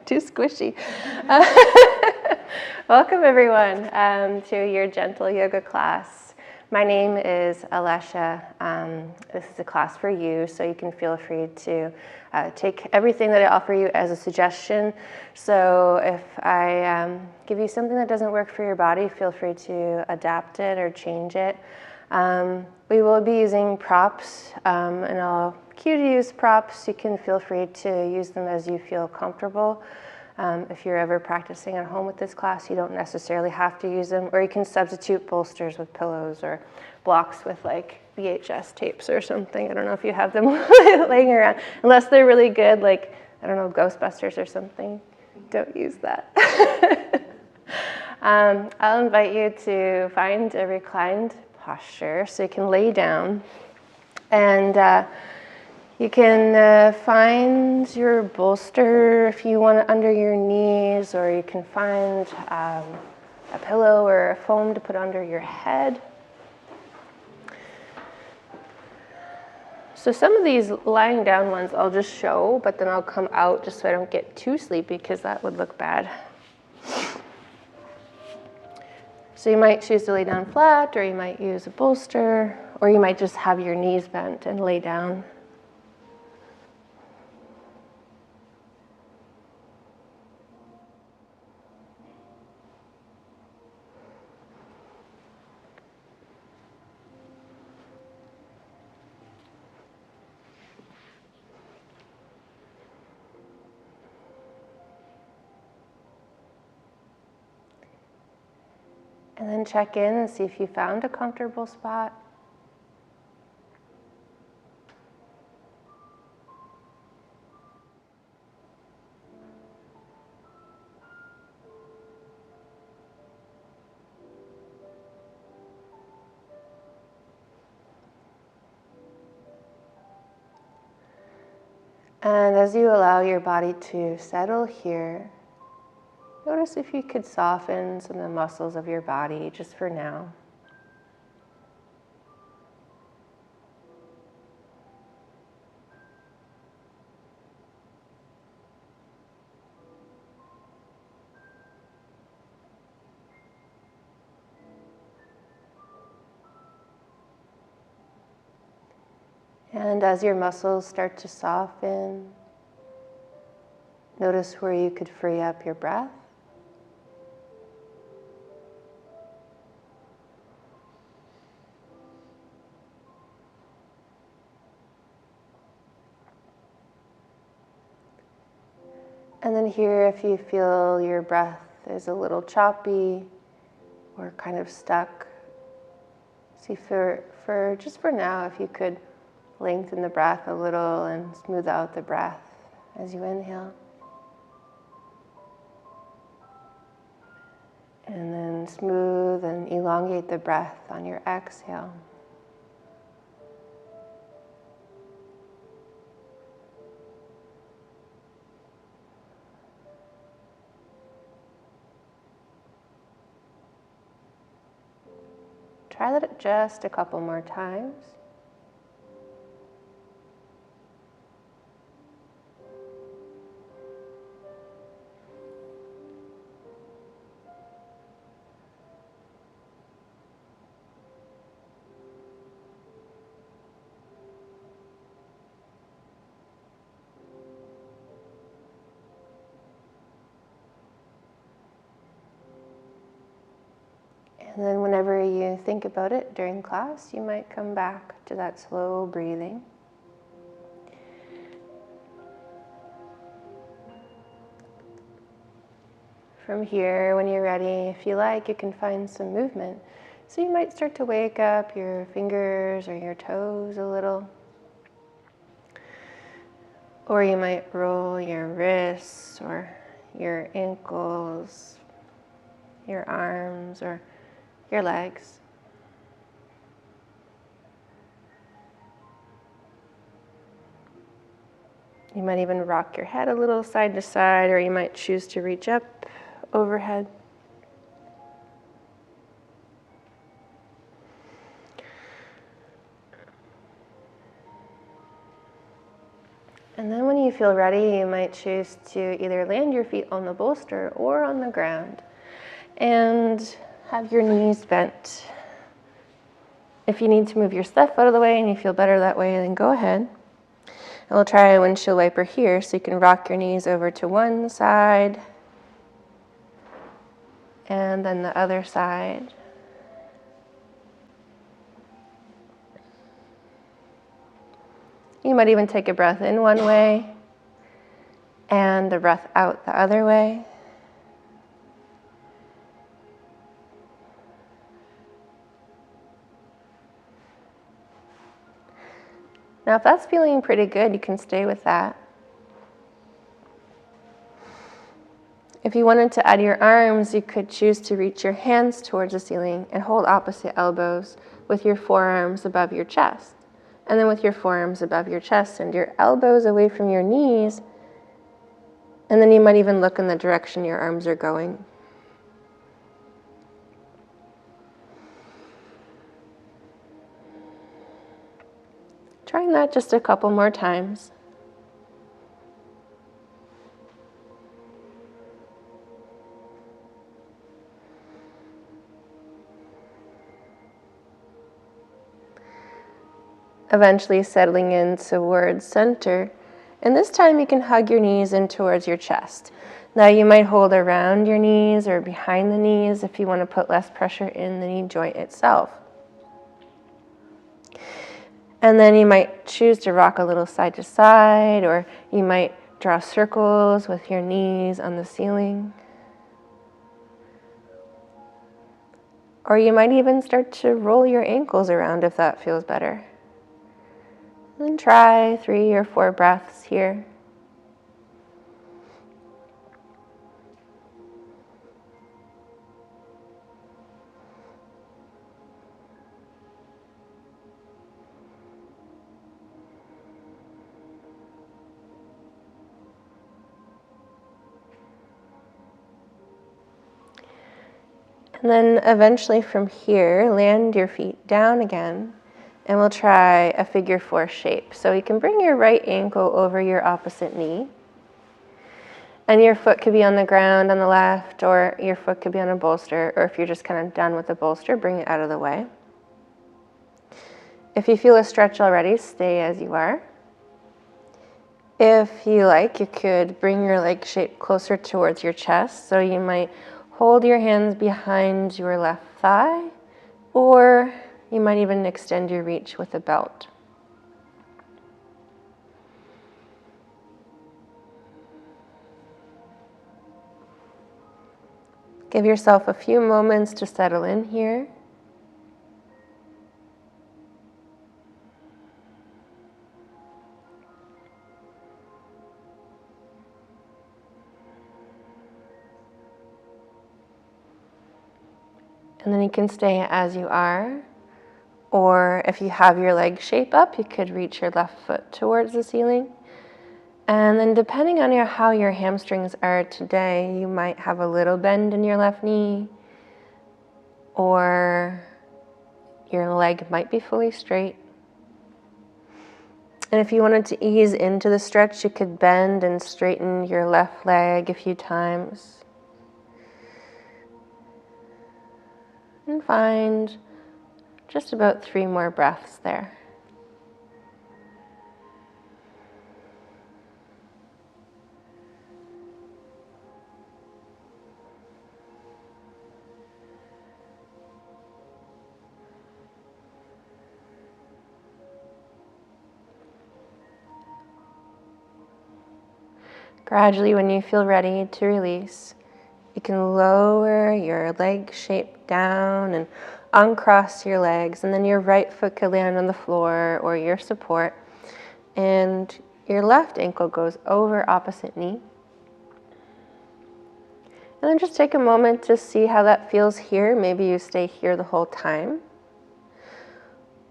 Too squishy. Welcome everyone to your gentle yoga class. My name is Alesha. This is a class for you, so you can feel free to take everything that I offer you as a suggestion. So if I give you something that doesn't work for your body, feel free to adapt it or change it. We will be using props, and I'll cue to use props. You can feel free to use them as you feel comfortable. If you're ever practicing at home with this class, you don't necessarily have to use them, or you can substitute bolsters with pillows or blocks with like VHS tapes or something. I don't know if you have them laying around, unless they're really good, like, I don't know, Ghostbusters or something. Don't use that. I'll invite you to find a reclined posture so you can lay down, and you can find your bolster if you want it under your knees, or you can find a pillow or a foam to put under your head. So some of these lying down ones I'll just show, but then I'll come out just so I don't get too sleepy, because that would look bad. So you might choose to lay down flat, or you might use a bolster, or you might just have your knees bent and lay down. And then check in and see if you found a comfortable spot. And as you allow your body to settle here, notice if you could soften some of the muscles of your body just for now. And as your muscles start to soften, notice where you could free up your breath. And then here, if you feel your breath is a little choppy or kind of stuck, see for just for now, if you could lengthen the breath a little and smooth out the breath as you inhale. And then smooth and elongate the breath on your exhale. Try that just a couple more times. And then whenever you think about it during class, you might come back to that slow breathing. From here, when you're ready, if you like, you can find some movement. So you might start to wake up your fingers or your toes a little. Or you might roll your wrists or your ankles, your arms, or your legs. You might even rock your head a little side to side, or you might choose to reach up overhead. And then when you feel ready, you might choose to either land your feet on the bolster or on the ground and have your knees bent. If you need to move your stuff out of the way and you feel better that way, then go ahead. And we'll try a windshield wiper here, so you can rock your knees over to one side and then the other side. You might even take a breath in one way and the breath out the other way. Now, if that's feeling pretty good, you can stay with that. If you wanted to add your arms, you could choose to reach your hands towards the ceiling and hold opposite elbows with your forearms above your chest. And then with your forearms above your chest and your elbows away from your knees. And then you might even look in the direction your arms are going. Trying that just a couple more times. Eventually settling in towards center. And this time you can hug your knees in towards your chest. Now you might hold around your knees or behind the knees if you want to put less pressure in the knee joint itself. And then you might choose to rock a little side to side, or you might draw circles with your knees on the ceiling. Or you might even start to roll your ankles around if that feels better. And try 3 or 4 breaths here. And then eventually from here, land your feet down again, and we'll try a figure 4 shape. So you can bring your right ankle over your opposite knee, and your foot could be on the ground on the left, or your foot could be on a bolster, or if you're just kind of done with the bolster, bring it out of the way. If you feel a stretch already, stay as you are. If you like, you could bring your leg shape closer towards your chest, so you might hold your hands behind your left thigh, or you might even extend your reach with a belt. Give yourself a few moments to settle in here. And then you can stay as you are, or if you have your leg shape up, you could reach your left foot towards the ceiling. And then depending on how your hamstrings are today, you might have a little bend in your left knee, or your leg might be fully straight. And if you wanted to ease into the stretch, you could bend and straighten your left leg a few times. And find just about 3 more breaths there. Gradually, when you feel ready to release, you can lower your leg shape down and uncross your legs, and then your right foot could land on the floor or your support, and your left ankle goes over opposite knee. And then just take a moment to see how that feels here. Maybe you stay here the whole time.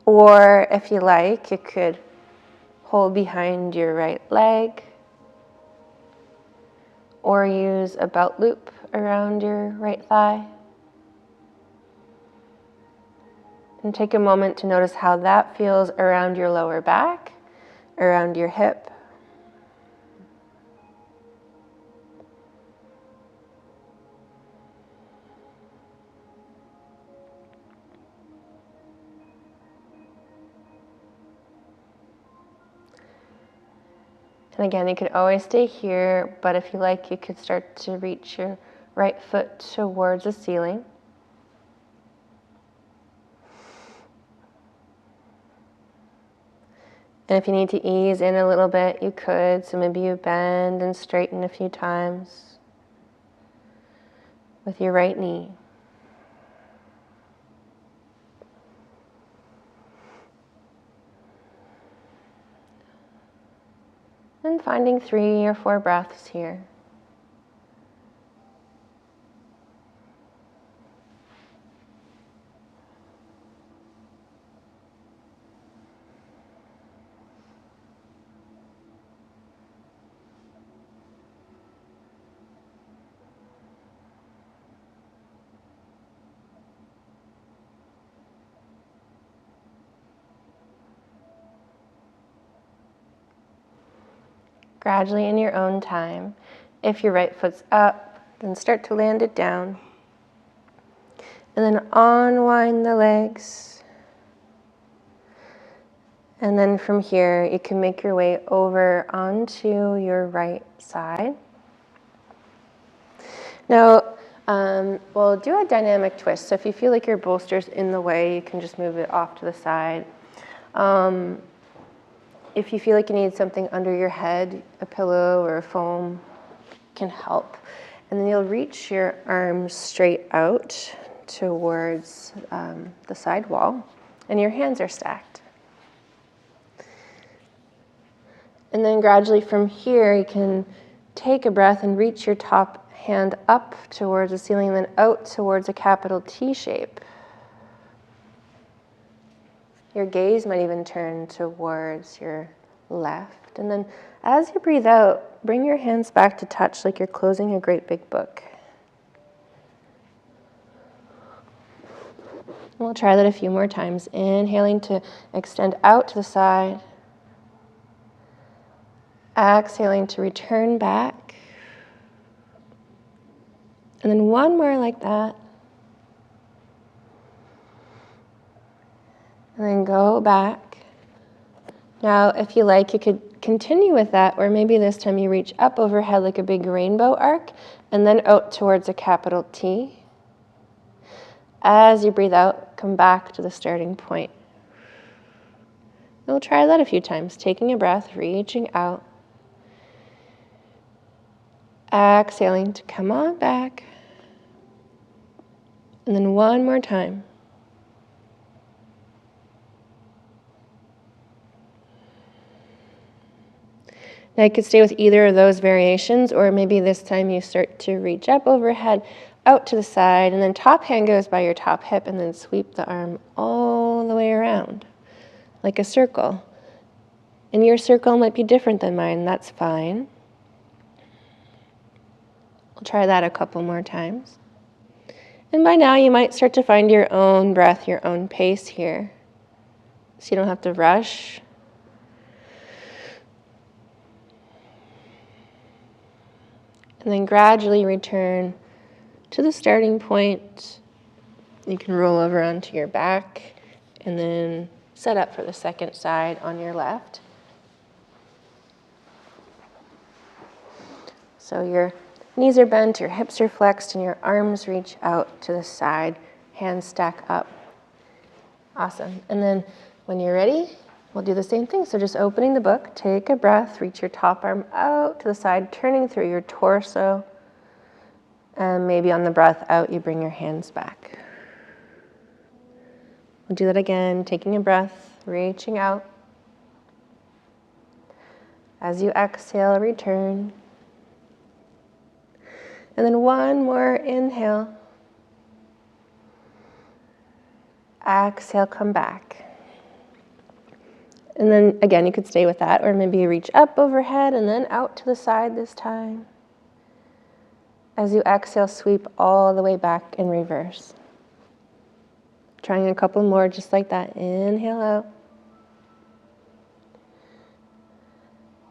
Or if you like, you could hold behind your right leg, or use a belt loop around your right thigh. And take a moment to notice how that feels around your lower back, around your hip. And again, you could always stay here, but if you like, you could start to reach your right foot towards the ceiling. And if you need to ease in a little bit, you could. So maybe you bend and straighten a few times with your right knee. And finding 3 or 4 breaths here. Gradually in your own time, if your right foot's up, then start to land it down. And then unwind the legs. And then from here, you can make your way over onto your right side. Now, we'll do a dynamic twist. So if you feel like your bolster's in the way, you can just move it off to the side. If you feel like you need something under your head, a pillow or a foam can help. And then you'll reach your arms straight out towards the side wall, and your hands are stacked. And then gradually from here, you can take a breath and reach your top hand up towards the ceiling, then out towards a capital T shape. Your gaze might even turn towards your left. And then as you breathe out, bring your hands back to touch like you're closing a great big book. We'll try that a few more times. Inhaling to extend out to the side. Exhaling to return back. And then one more like that. And then go back. Now, if you like, you could continue with that, or maybe this time you reach up overhead like a big rainbow arc, and then out towards a capital T. As you breathe out, come back to the starting point. We'll try that a few times, taking a breath, reaching out. Exhaling to come on back. And then one more time. Now you could stay with either of those variations, or maybe this time you start to reach up overhead, out to the side, and then top hand goes by your top hip, and then sweep the arm all the way around, like a circle. And your circle might be different than mine, that's fine. We'll try that a couple more times. And by now you might start to find your own breath, your own pace here. So you don't have to rush. And then gradually return to the starting point. You can roll over onto your back and then set up for the second side on your left. So your knees are bent, your hips are flexed, and your arms reach out to the side. Hands stack up. Awesome. And then when you're ready, we'll do the same thing. So just opening the book, take a breath, reach your top arm out to the side, turning through your torso. And maybe on the breath out, you bring your hands back. We'll do that again, taking a breath, reaching out. As you exhale, return. And then one more inhale. Exhale, come back. And then again, you could stay with that, or maybe you reach up overhead and then out to the side this time. As you exhale, sweep all the way back in reverse. Trying a couple more just like that. Inhale out.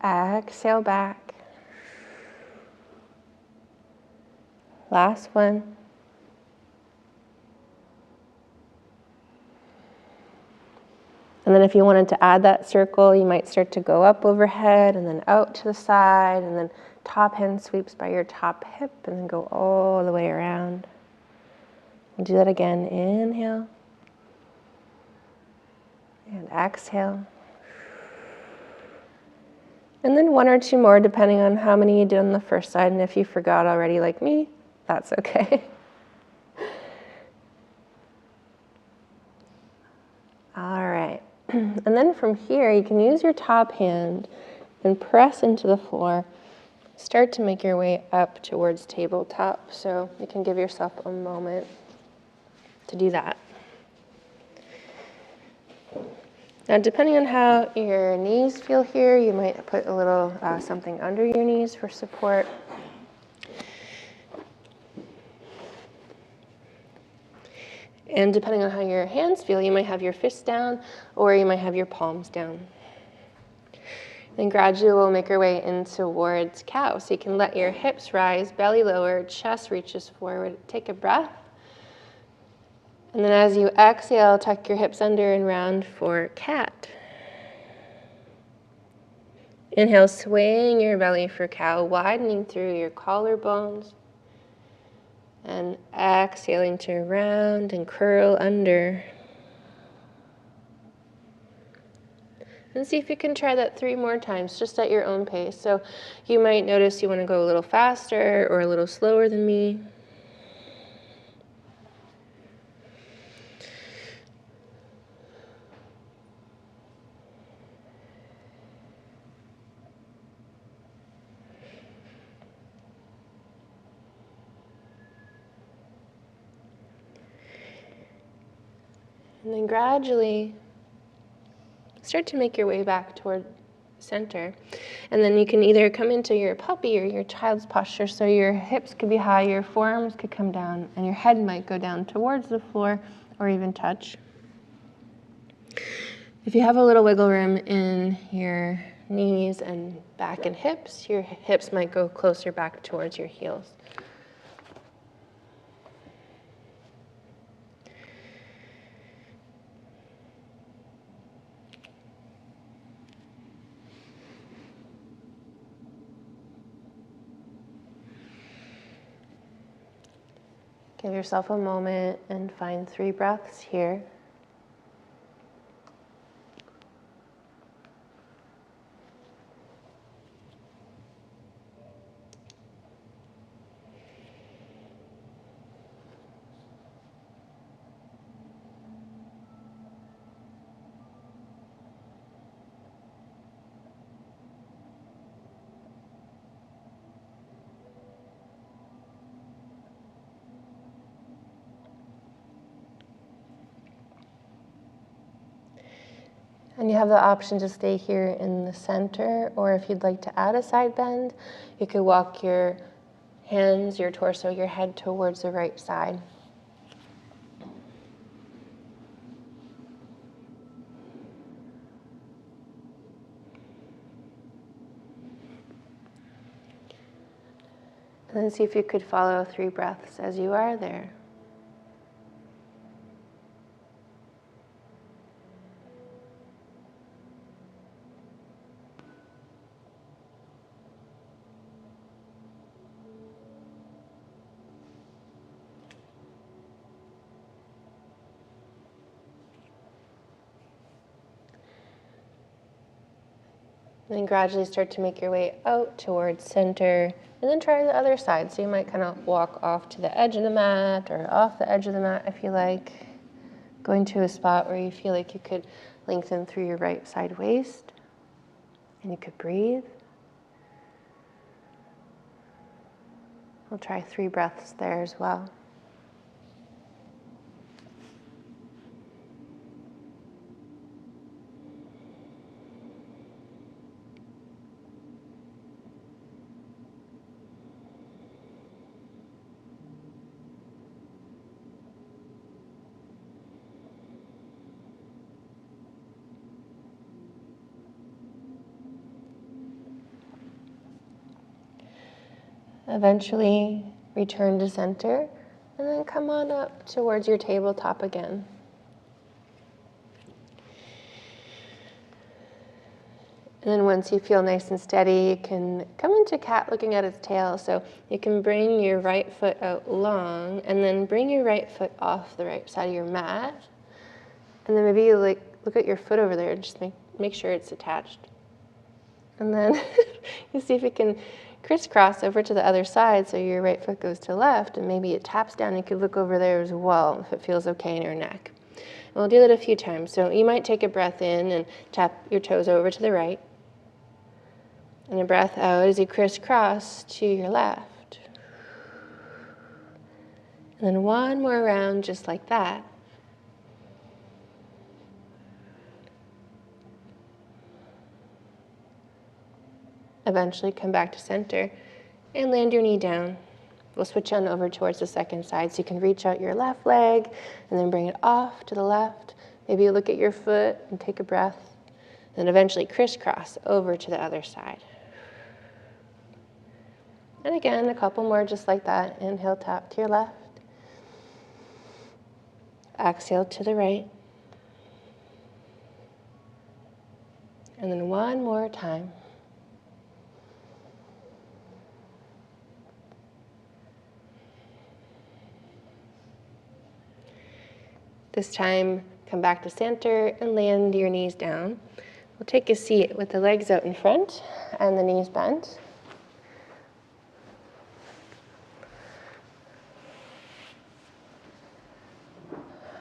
Exhale back. Last one. And then if you wanted to add that circle, you might start to go up overhead and then out to the side, and then top hand sweeps by your top hip and then go all the way around. And do that again. Inhale and exhale. And then one or two more depending on how many you did on the first side. And if you forgot already like me, that's okay. All right. And then from here, you can use your top hand and press into the floor. Start to make your way up towards tabletop. So you can give yourself a moment to do that. Now, depending on how your knees feel here, you might put a little something under your knees for support. And depending on how your hands feel, you might have your fists down or you might have your palms down. Then gradually we'll make our way in towards cow. So you can let your hips rise, belly lower, chest reaches forward. Take a breath. And then as you exhale, tuck your hips under and round for cat. Inhale, swaying your belly for cow, widening through your collarbones. And exhaling to round and curl under. And see if you can try that 3 more times, just at your own pace. So you might notice you want to go a little faster or a little slower than me. And then gradually start to make your way back toward center. And then you can either come into your puppy or your child's posture. So your hips could be high, your forearms could come down, and your head might go down towards the floor or even touch. If you have a little wiggle room in your knees and back and hips, your hips might go closer back towards your heels. Give yourself a moment and find 3 breaths here. And you have the option to stay here in the center, or if you'd like to add a side bend, you could walk your hands, your torso, your head towards the right side. And then see if you could follow 3 breaths as you are there. And then gradually start to make your way out towards center, and then try the other side. So you might kind of walk off to the edge of the mat or off the edge of the mat if you like, going to a spot where you feel like you could lengthen through your right side waist, and you could breathe. We'll try 3 breaths there as well. Eventually return to center, and then come on up towards your tabletop again. And then once you feel nice and steady, you can come into cat looking at its tail. So you can bring your right foot out long and then bring your right foot off the right side of your mat. And then maybe you look at your foot over there and just make sure it's attached. And then you see if you can crisscross over to the other side so your right foot goes to left and maybe it taps down. You could look over there as well if it feels okay in your neck. And we'll do that a few times. So you might take a breath in and tap your toes over to the right. And a breath out as you crisscross to your left. And then one more round just like that. Eventually come back to center and land your knee down. We'll switch on over towards the second side so you can reach out your left leg and then bring it off to the left. Maybe you look at your foot and take a breath. Then eventually crisscross over to the other side. And again, a couple more just like that. Inhale, tap to your left. Exhale to the right. And then one more time. This time, come back to center and land your knees down. We'll take a seat with the legs out in front and the knees bent.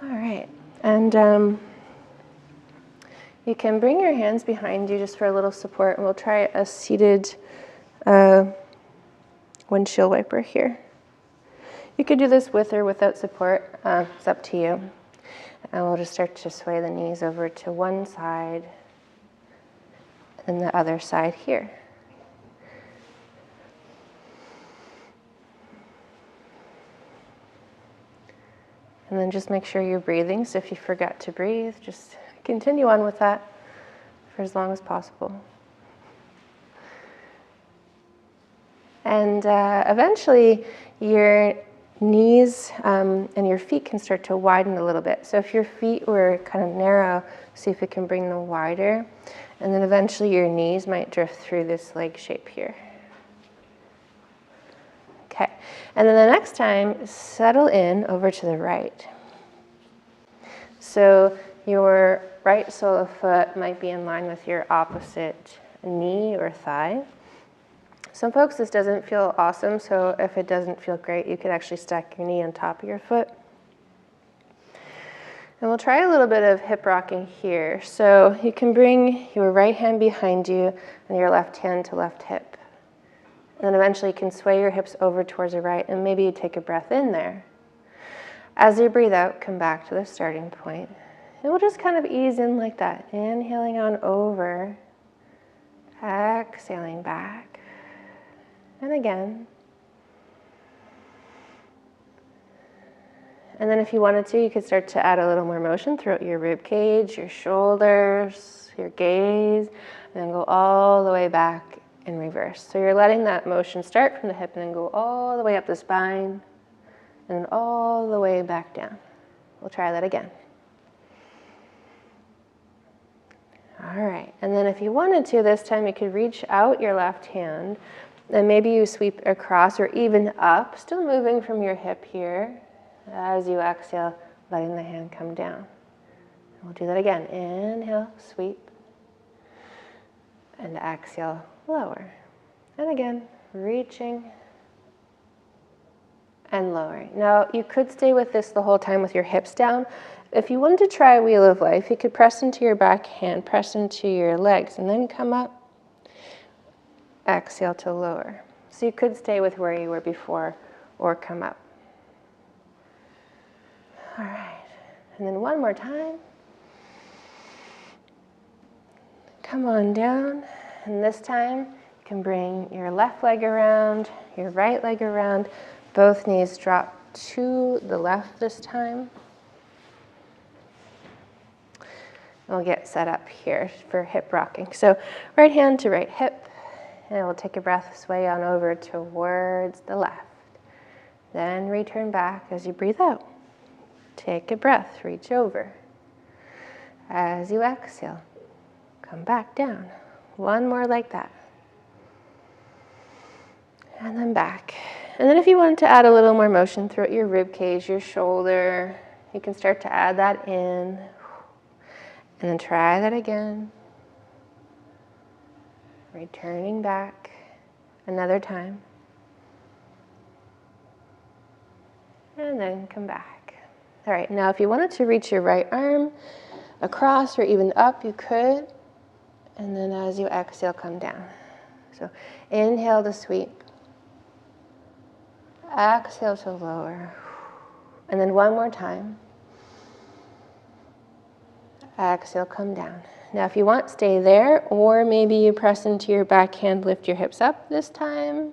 All right, and you can bring your hands behind you just for a little support, and we'll try a seated windshield wiper here. You could do this with or without support, it's up to you. And we'll just start to sway the knees over to one side and the other side here. And then just make sure you're breathing. So if you forgot to breathe, just continue on with that for as long as possible. And eventually your knees and your feet can start to widen a little bit. So if your feet were kind of narrow, see if you can bring them wider. And then eventually your knees might drift through this leg shape here. Okay, and then the next time, settle in over to the right. So your right sole of foot might be in line with your opposite knee or thigh. Some folks, this doesn't feel awesome, so if it doesn't feel great, you could actually stack your knee on top of your foot. And we'll try a little bit of hip rocking here. So you can bring your right hand behind you and your left hand to left hip. And then eventually you can sway your hips over towards the right, and maybe you take a breath in there. As you breathe out, come back to the starting point. And we'll just kind of ease in like that. Inhaling on over, exhaling back. And again. And then if you wanted to, you could start to add a little more motion throughout your rib cage, your shoulders, your gaze, and then go all the way back in reverse. So you're letting that motion start from the hip and then go all the way up the spine and then all the way back down. We'll try that again. All right, and then if you wanted to, this time you could reach out your left hand and maybe you sweep across or even up, still moving from your hip here. As you exhale, letting the hand come down. We'll do that again. Inhale, sweep. And exhale, lower. And again, reaching and lowering. Now, you could stay with this the whole time with your hips down. If you wanted to try a Wheel of Life, you could press into your back hand, press into your legs, and then come up. Exhale to lower. So you could stay with where you were before or come up. All right, and then one more time. Come on down, and this time you can bring your left leg around, your right leg around. Both knees drop to the left this time. We'll get set up here for hip rocking. So right hand to right hip, and we'll take a breath, sway on over towards the left. Then return back as you breathe out. Take a breath, reach over. As you exhale, come back down. One more like that. And then back. And then if you wanted to add a little more motion throughout your rib cage, your shoulder, you can start to add that in. And then try that again. Returning back another time. And then come back. All right, now if you wanted to reach your right arm across or even up, you could. And then as you exhale, come down. So inhale to sweep. Exhale to lower. And then one more time. Exhale, come down. Now if you want, stay there, or maybe you press into your back hand, lift your hips up this time.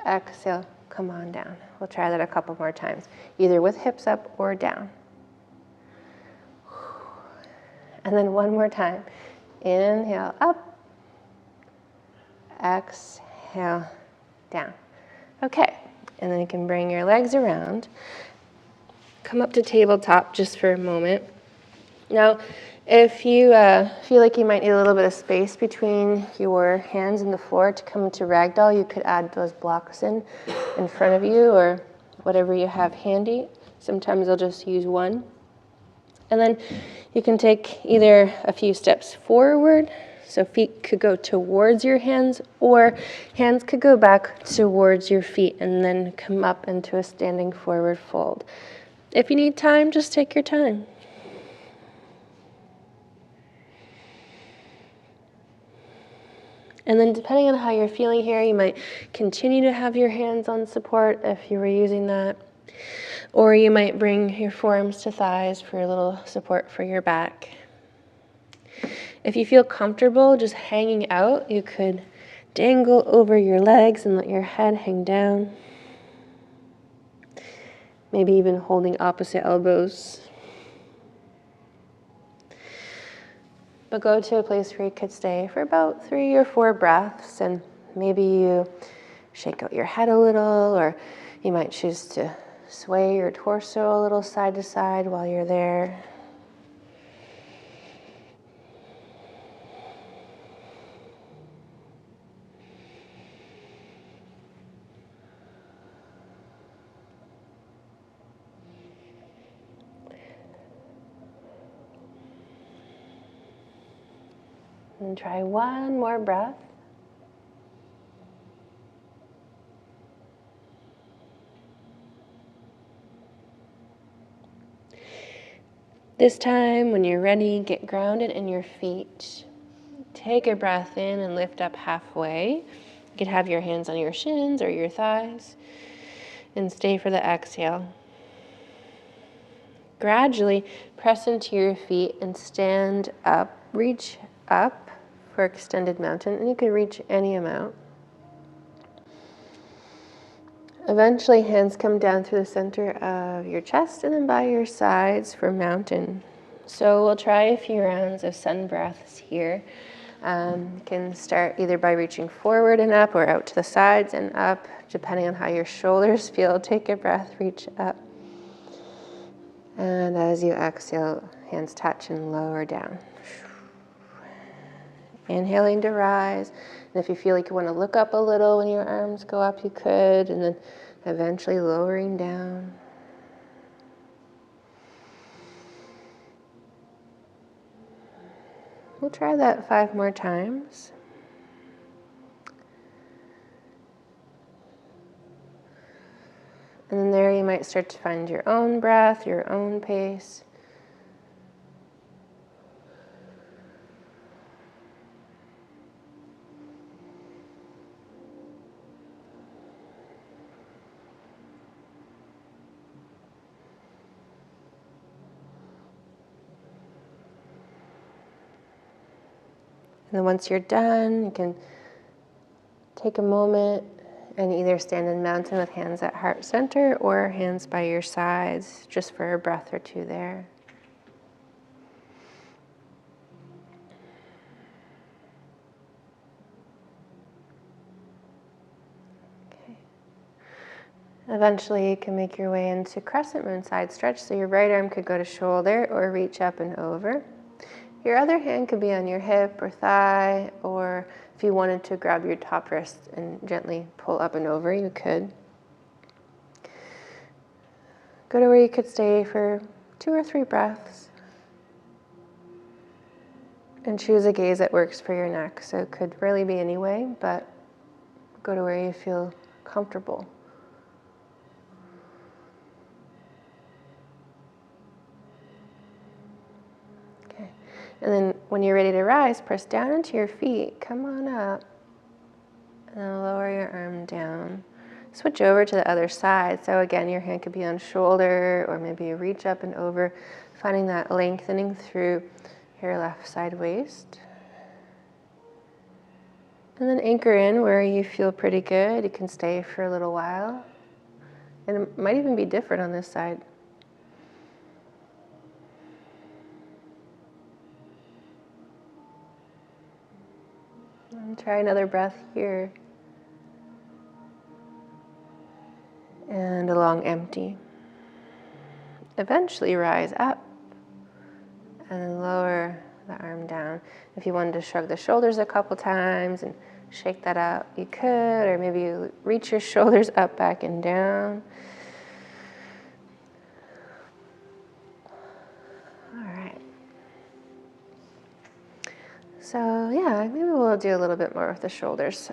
Exhale, come on down. We'll try that a couple more times, either with hips up or down. And then one more time. Inhale, up. Exhale, down. Okay, and then you can bring your legs around. Come up to tabletop just for a moment. Now, if you feel like you might need a little bit of space between your hands and the floor to come to ragdoll, you could add those blocks in front of you or whatever you have handy. Sometimes I'll just use one. And then you can take either a few steps forward, so feet could go towards your hands, or hands could go back towards your feet and then come up into a standing forward fold. If you need time, just take your time. And then depending on how you're feeling here, you might continue to have your hands on support if you were using that. Or you might bring your forearms to thighs for a little support for your back. If you feel comfortable just hanging out, you could dangle over your legs and let your head hang down. Maybe even holding opposite elbows. But go to a place where you could stay for about 3 or 4 breaths, and maybe you shake out your head a little, or you might choose to sway your torso a little side to side while you're there. And try one more breath. This time, when you're ready, get grounded in your feet. Take a breath in and lift up halfway. You could have your hands on your shins or your thighs. And stay for the exhale. Gradually press into your feet and stand up. Reach up for extended mountain, and you can reach any amount. Eventually, hands come down through the center of your chest and then by your sides for mountain. So we'll try a few rounds of sun breaths here. You can start either by reaching forward and up or out to the sides and up, depending on how your shoulders feel. Take a breath, reach up. And as you exhale, hands touch and lower down. Inhaling to rise, and if you feel like you want to look up a little when your arms go up, you could, and then eventually lowering down. We'll try that 5 more times. And then there you might start to find your own breath, your own pace. And then once you're done, you can take a moment and either stand in mountain with hands at heart center or hands by your sides, just for a breath or two there. Okay. Eventually you can make your way into crescent moon side stretch, so your right arm could go to shoulder or reach up and over. Your other hand could be on your hip or thigh, or if you wanted to grab your top wrist and gently pull up and over, you could. Go to where you could stay for 2 or 3 breaths. And choose a gaze that works for your neck. So it could really be any way, but go to where you feel comfortable. Okay. And then when you're ready to rise, press down into your feet. Come on up. And then lower your arm down. Switch over to the other side. So again, your hand could be on shoulder, or maybe you reach up and over, finding that lengthening through your left side waist. And then anchor in where you feel pretty good. You can stay for a little while. And it might even be different on this side. And try another breath here. And a long empty. Eventually rise up and then lower the arm down. If you wanted to shrug the shoulders a couple times and shake that out, you could, or maybe you reach your shoulders up, back, and down. All right. So yeah, maybe we'll do a little bit more with the shoulders.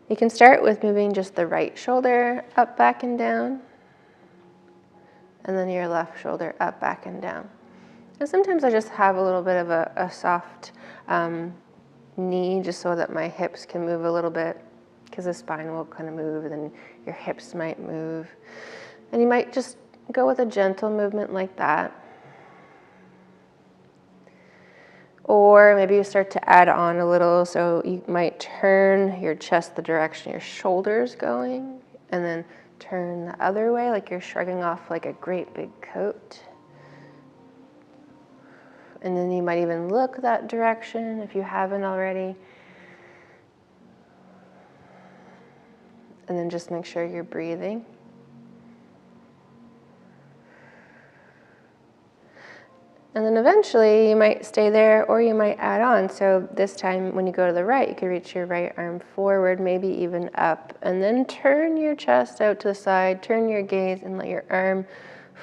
You can start with moving just the right shoulder up, back, and down, and then your left shoulder up, back, and down. And sometimes I just have a little bit of a soft knee, just so that my hips can move a little bit, because the spine will kind of move, and then your hips might move. And you might just go with a gentle movement like that. Or maybe you start to add on a little, so you might turn your chest the direction your shoulder's going, and then turn the other way, like you're shrugging off like a great big coat. And then you might even look that direction if you haven't already. And then just make sure you're breathing. And then eventually you might stay there, or you might add on. So this time when you go to the right, you can reach your right arm forward, maybe even up, and then turn your chest out to the side, turn your gaze, and let your arm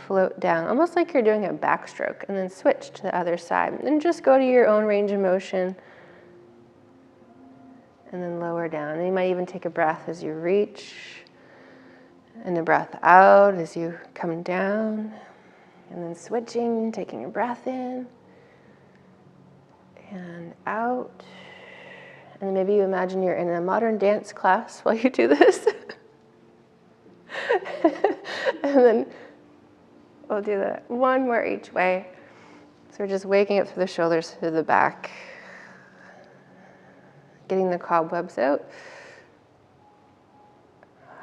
float down, almost like you're doing a backstroke, and then switch to the other side. And just go to your own range of motion, and then lower down. And you might even take a breath as you reach, and a breath out as you come down. And then switching, taking a breath in and out. And maybe you imagine you're in a modern dance class while you do this. And then we'll do that one more each way. So we're just waking up through the shoulders to the back, getting the cobwebs out.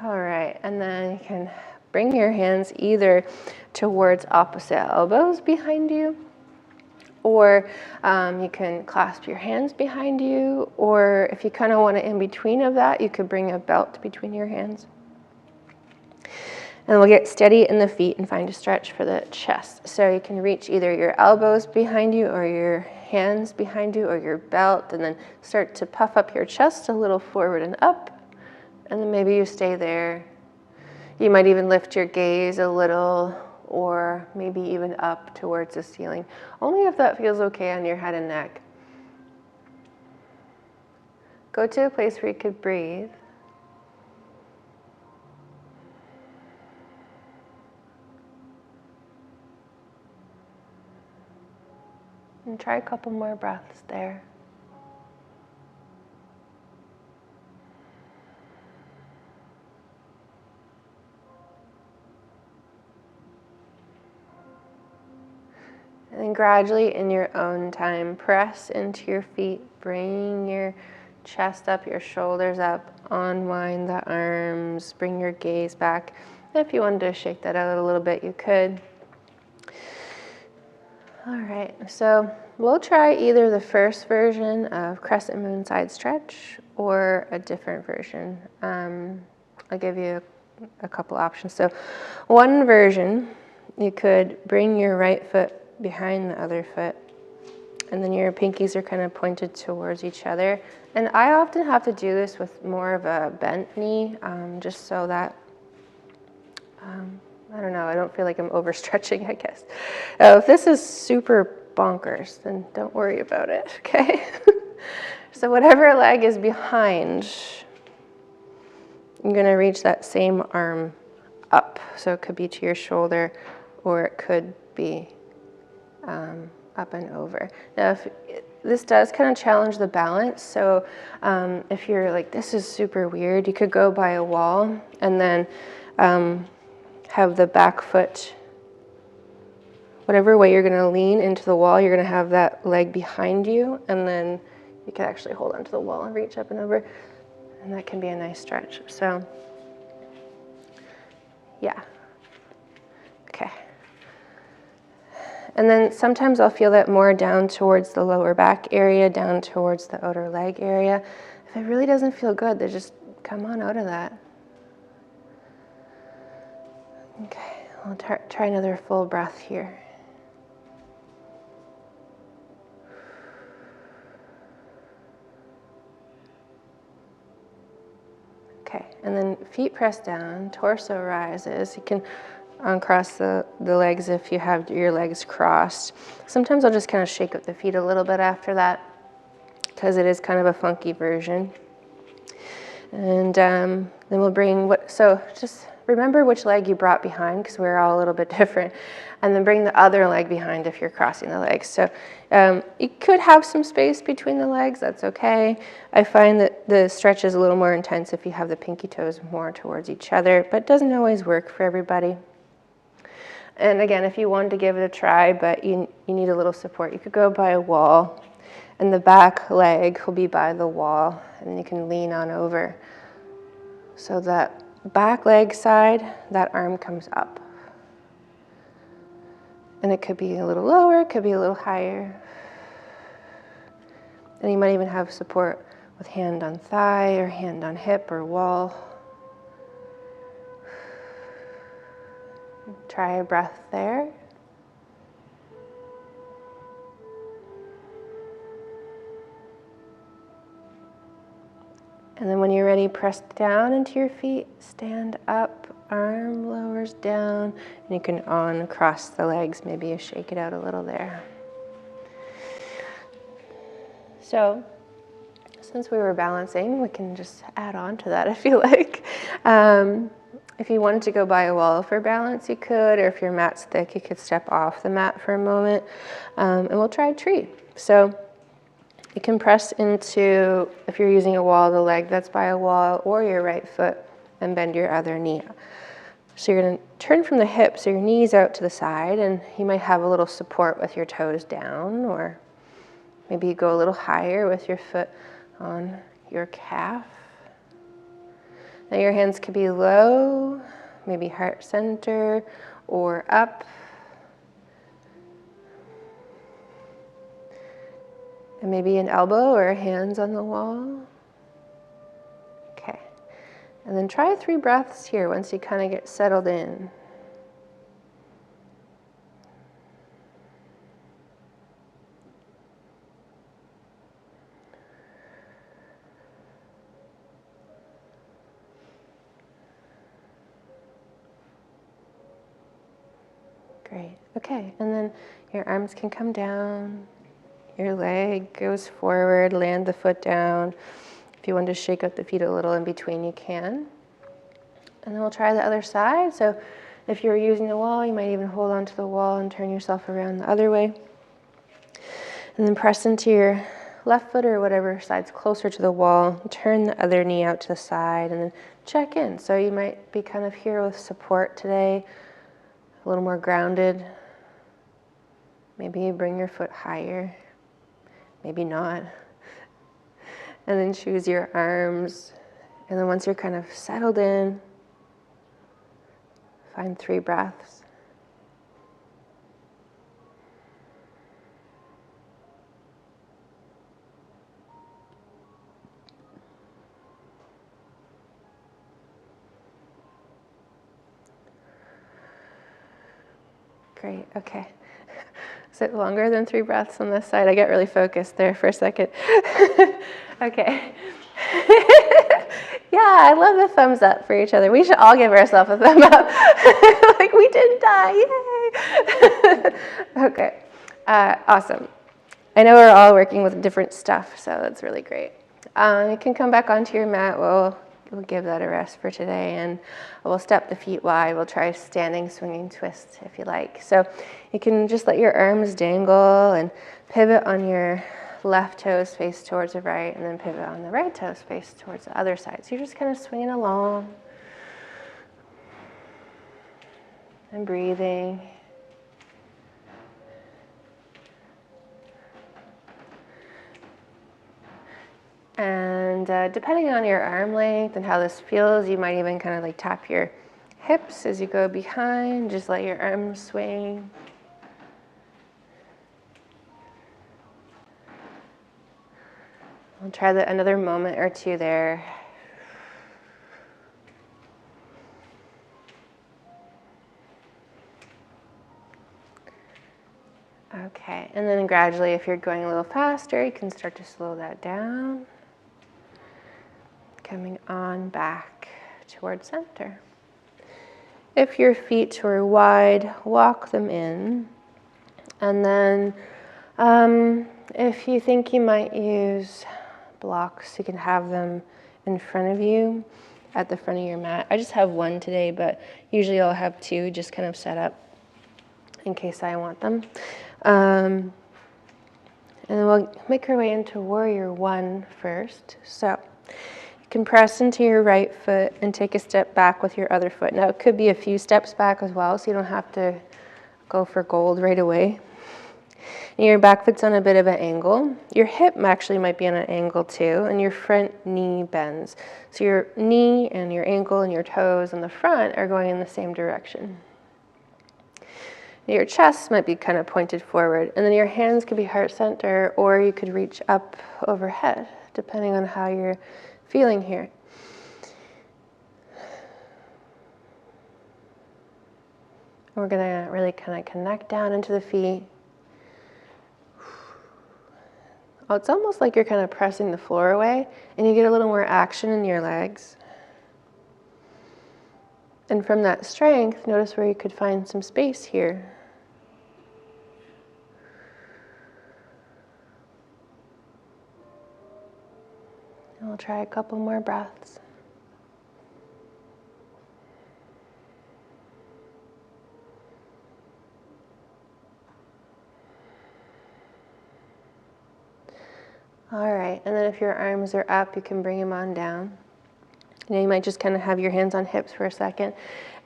All right, and then you can bring your hands either towards opposite elbows behind you, or you can clasp your hands behind you, or if you kind of want it in between of that, you could bring a belt between your hands. And we'll get steady in the feet and find a stretch for the chest. So you can reach either your elbows behind you, or your hands behind you, or your belt, and then start to puff up your chest a little forward and up, and then maybe you stay there. You might even lift your gaze a little, or maybe even up towards the ceiling, only if that feels okay on your head and neck. Go to a place where you could breathe. And try a couple more breaths there. And then gradually, in your own time, press into your feet. Bring your chest up, your shoulders up. Unwind the arms. Bring your gaze back. If you wanted to shake that out a little bit, you could. All right, so we'll try either the first version of crescent moon side stretch or a different version. I'll give you a couple options. So one version, you could bring your right foot behind the other foot. And then your pinkies are kind of pointed towards each other. And I often have to do this with more of a bent knee, just so that, I don't know, I don't feel like I'm overstretching, I guess. If this is super bonkers, then don't worry about it, okay? So whatever leg is behind, I'm gonna reach that same arm up. So it could be to your shoulder, or it could be up and over. Now, if this does kind of challenge the balance, so if you're like, this is super weird, you could go by a wall and then have the back foot, whatever way you're gonna lean into the wall, you're gonna have that leg behind you, and then you can actually hold onto the wall and reach up and over, and that can be a nice stretch. So, yeah, okay. And then sometimes I'll feel that more down towards the lower back area, down towards the outer leg area. If it really doesn't feel good, then just come on out of that. Okay, I'll try another full breath here. Okay, and then feet press down, torso rises. You can uncross the legs if you have your legs crossed. Sometimes I'll just kind of shake up the feet a little bit after that, because it is kind of a funky version. And then we'll bring so just remember which leg you brought behind, because we're all a little bit different. And then bring the other leg behind if you're crossing the legs. So you could have some space between the legs, that's okay. I find that the stretch is a little more intense if you have the pinky toes more towards each other, but it doesn't always work for everybody. And again, if you wanted to give it a try, but you need a little support, you could go by a wall, and the back leg will be by the wall, and then you can lean on over. So that back leg side, that arm comes up. And it could be a little lower, it could be a little higher. And you might even have support with hand on thigh, or hand on hip, or wall. Try a breath there. And then when you're ready, press down into your feet, stand up, arm lowers down, and you can uncross the legs. Maybe you shake it out a little there. So, since we were balancing, we can just add on to that if you like. If you wanted to go by a wall for balance, you could, or if your mat's thick, you could step off the mat for a moment. And we'll try a tree. So you can press into, if you're using a wall, the leg that's by a wall, or your right foot, and bend your other knee. So you're gonna turn from the hip, so your knee's out to the side, and you might have a little support with your toes down, or maybe you go a little higher with your foot on your calf. Now your hands could be low, maybe heart center, or up. And maybe an elbow or hands on the wall. Okay. And then try 3 breaths here once you kind of get settled in. Great. Okay, and then your arms can come down, your leg goes forward, land the foot down. If you want to shake up the feet a little in between, you can. And then we'll try the other side. So if you're using the wall, you might even hold onto the wall and turn yourself around the other way. And then press into your left foot or whatever side's closer to the wall. Turn the other knee out to the side and then check in. So you might be kind of here with support today, a little more grounded. Maybe you bring your foot higher, maybe not. And then choose your arms. And then once you're kind of settled in, find 3 breaths. Great, okay. Is it longer than 3 breaths on this side? I get really focused there for a second. Okay. Yeah, I love the thumbs up for each other. We should all give ourselves a thumb up. Like we didn't die, yay! Okay, awesome. I know we're all working with different stuff, so that's really great. You can come back onto your mat. We'll give that a rest for today, and we'll step the feet wide. We'll try standing swinging twist if you like. So you can just let your arms dangle and pivot on your left toes face towards the right, and then pivot on the right toes face towards the other side. So you're just kind of swinging along and breathing. And depending on your arm length and how this feels, you might even kind of like tap your hips as you go behind. Just let your arms swing. I'll try another moment or two there. Okay, and then gradually, if you're going a little faster, you can start to slow that down. Coming on back towards center. If your feet were wide, walk them in. And then if you think you might use blocks, you can have them in front of you at the front of your mat. I just have one today, but usually I'll have two just kind of set up in case I want them. And then we'll make our way into warrior one first. So you can press into your right foot and take a step back with your other foot. Now it could be a few steps back as well, so you don't have to go for gold right away. And your back foot's on a bit of an angle. Your hip actually might be on an angle too, and your front knee bends. So your knee and your ankle and your toes on the front are going in the same direction. Your chest might be kind of pointed forward, and then your hands could be heart center, or you could reach up overhead, depending on how you're feeling here. We're gonna really kind of connect down into the feet. Oh, it's almost like you're kind of pressing the floor away, and you get a little more action in your legs. And from that strength, notice where you could find some space here. And we'll try a couple more breaths. All right, and then if your arms are up, you can bring them on down. You might just kind of have your hands on hips for a second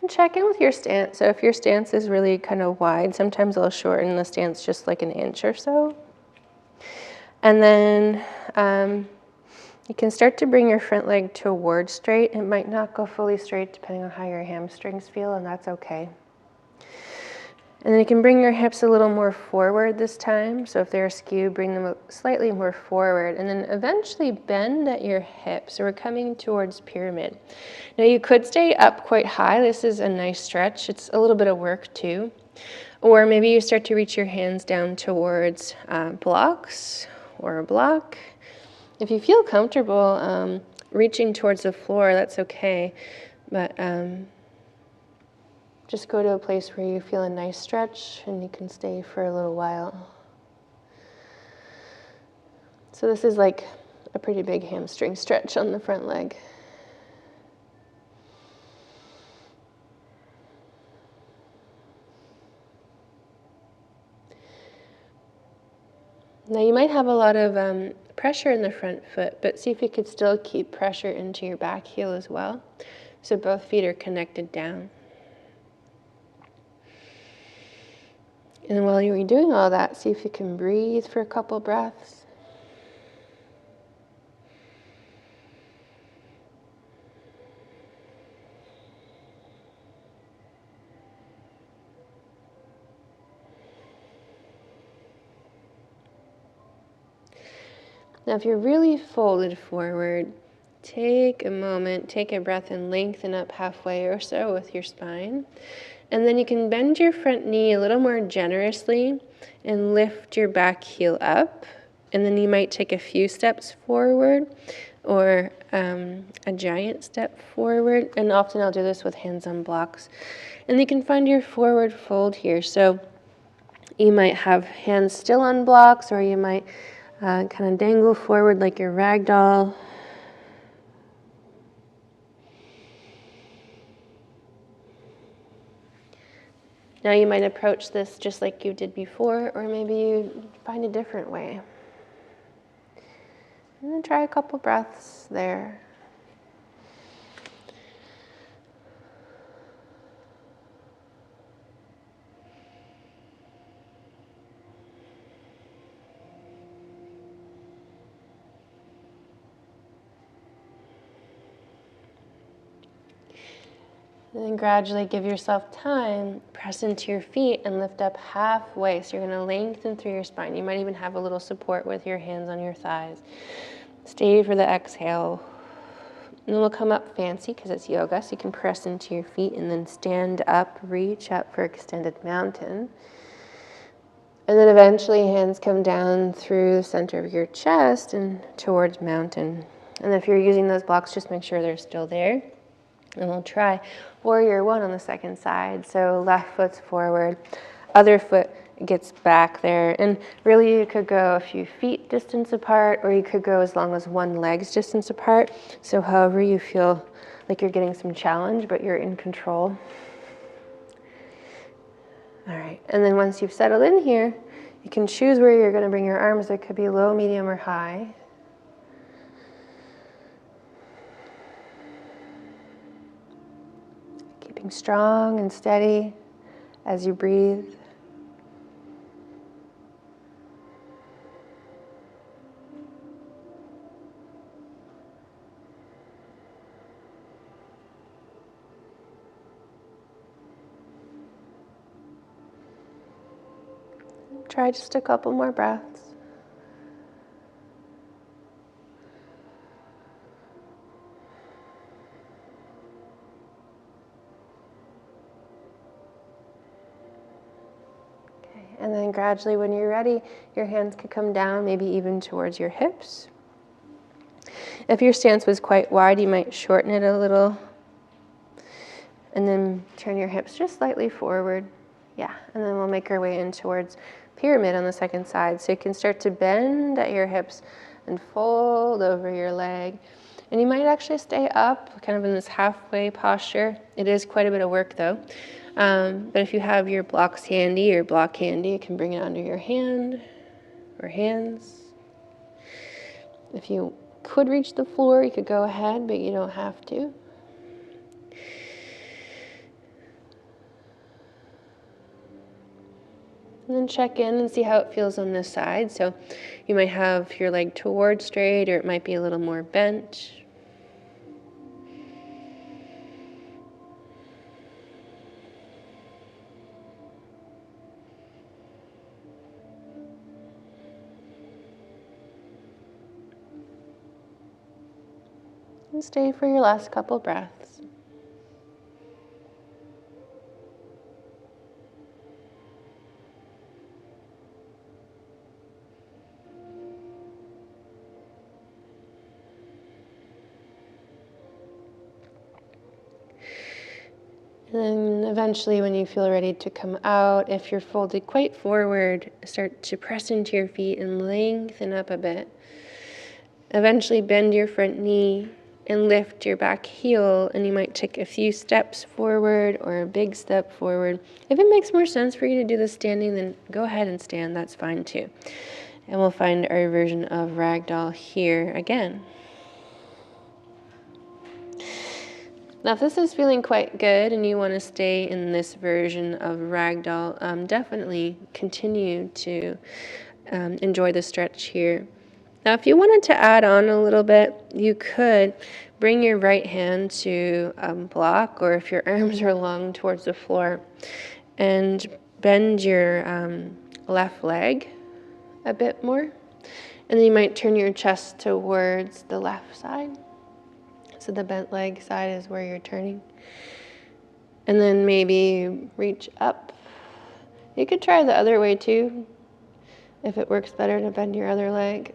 and check in with your stance. So if your stance is really kind of wide, sometimes I'll shorten the stance just like an inch or so. And then you can start to bring your front leg towards straight. It might not go fully straight depending on how your hamstrings feel, and that's okay. And then you can bring your hips a little more forward this time. So if they're askew, bring them slightly more forward, and then eventually bend at your hips. So we're coming towards pyramid. Now you could stay up quite high. This is a nice stretch. It's a little bit of work too. Or maybe you start to reach your hands down towards blocks or a block. If you feel comfortable reaching towards the floor, that's okay. But just go to a place where you feel a nice stretch and you can stay for a little while. So this is like a pretty big hamstring stretch on the front leg. Now you might have a lot of pressure in the front foot, but see if you could still keep pressure into your back heel as well. So both feet are connected down. And then while you're doing all that, see if you can breathe for a couple breaths. Now if you're really folded forward, take a moment, take a breath and lengthen up halfway or so with your spine. And then you can bend your front knee a little more generously and lift your back heel up. And then you might take a few steps forward or a giant step forward. And often I'll do this with hands on blocks. And you can find your forward fold here. So you might have hands still on blocks, or you might kind of dangle forward like your rag doll. Now you might approach this just like you did before, or maybe you find a different way. And then try a couple breaths there. And then gradually give yourself time, press into your feet and lift up halfway. So you're going to lengthen through your spine. You might even have a little support with your hands on your thighs. Stay for the exhale. And then we'll come up fancy because it's yoga. So you can press into your feet and then stand up, reach up for extended mountain. And then eventually hands come down through the center of your chest and towards mountain. And if you're using those blocks, just make sure they're still there. And we'll try warrior one on the second side. So left foot's forward, other foot gets back there. And really you could go a few feet distance apart, or you could go as long as one leg's distance apart. So however you feel like you're getting some challenge, but you're in control. All right, and then once you've settled in here, you can choose where you're going to bring your arms. It could be low, medium, or high. Keeping strong and steady as you breathe. Try just a couple more breaths. And then gradually when you're ready, your hands could come down, maybe even towards your hips. If your stance was quite wide, you might shorten it a little. And then turn your hips just slightly forward. Yeah, and then we'll make our way in towards pyramid on the second side. So you can start to bend at your hips and fold over your leg. And you might actually stay up, kind of in this halfway posture. It is quite a bit of work though. But if you have your blocks handy or block handy, you can bring it under your hand or hands. If you could reach the floor, you could go ahead, but you don't have to. And then check in and see how it feels on this side. So you might have your leg towards straight, or it might be a little more bent. And stay for your last couple breaths. And then eventually when you feel ready to come out, if you're folded quite forward, start to press into your feet and lengthen up a bit. Eventually bend your front knee and lift your back heel, and you might take a few steps forward or a big step forward. If it makes more sense for you to do this standing, then go ahead and stand, that's fine too. And we'll find our version of ragdoll here again. Now, if this is feeling quite good and you want to stay in this version of ragdoll, definitely continue to enjoy the stretch here. Now, if you wanted to add on a little bit, you could bring your right hand to block, or if your arms are long towards the floor, and bend your left leg a bit more. And then you might turn your chest towards the left side. So the bent leg side is where you're turning. And then maybe reach up. You could try the other way too, if it works better to bend your other leg.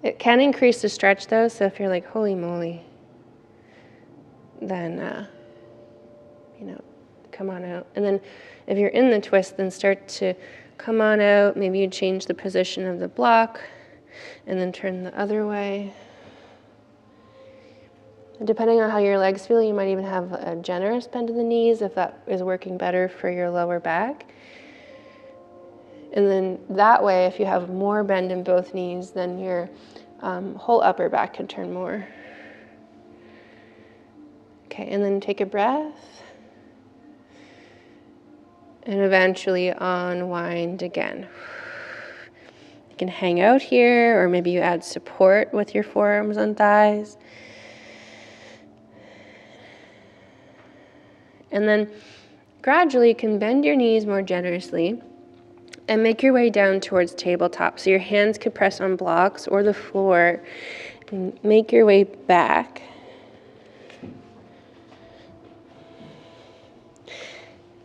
It can increase the stretch though, so if you're like, holy moly, then, come on out. And then if you're in the twist, then start to come on out. Maybe you change the position of the block and then turn the other way. Depending on how your legs feel, you might even have a generous bend in the knees if that is working better for your lower back. And then that way, if you have more bend in both knees, then your whole upper back can turn more. Okay, and then take a breath. And eventually unwind again. You can hang out here, or maybe you add support with your forearms and thighs. And then gradually you can bend your knees more generously and make your way down towards tabletop. So your hands could press on blocks or the floor and make your way back.